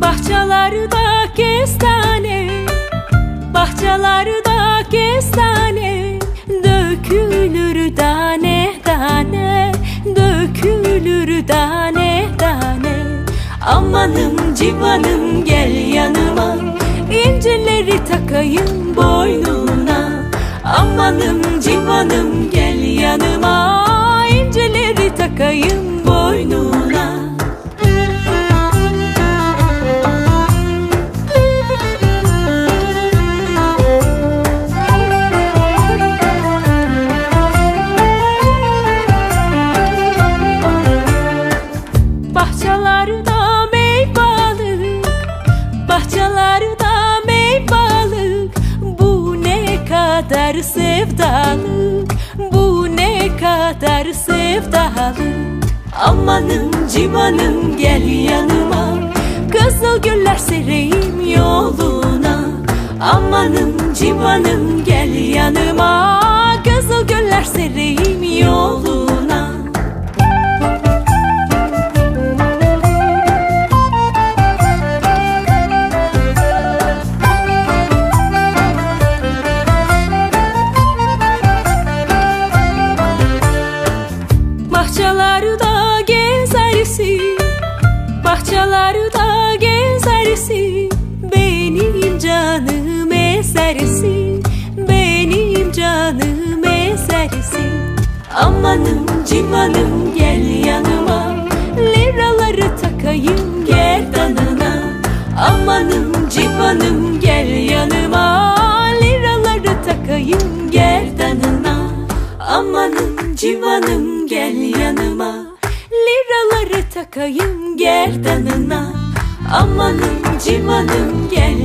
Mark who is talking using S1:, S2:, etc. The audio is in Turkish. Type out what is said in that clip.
S1: Bahçelerde kestane, bahçelerde kestane, dökülür tane tane, dökülür tane tane. Amanım civanım gel yanıma, incileri takayım boynuna. Amanım civanım gel yanıma, incileri takayım boynuna. Bahçelerde meyvelik, bahçelerde meyvelik, bu ne kadar sevdalık, bu ne kadar sevdalık. Amanım civanım gel yanıma, kızıl güller sereyim yoluna. Amanım civanım gel yanıma, kızıl güller sereyim yoluna. Bahçelerde gezersin, bahçelerde gezersin, benim canım ezersin, benim canım ezersin. Amanım civanım gel yanıma, liraları takayım gerdanına. Amanım civanım gel yanıma, liraları takayım gerdanına. Amanım civanım gel yanıma, liraları takayım gerdanına. Amanım civanım gel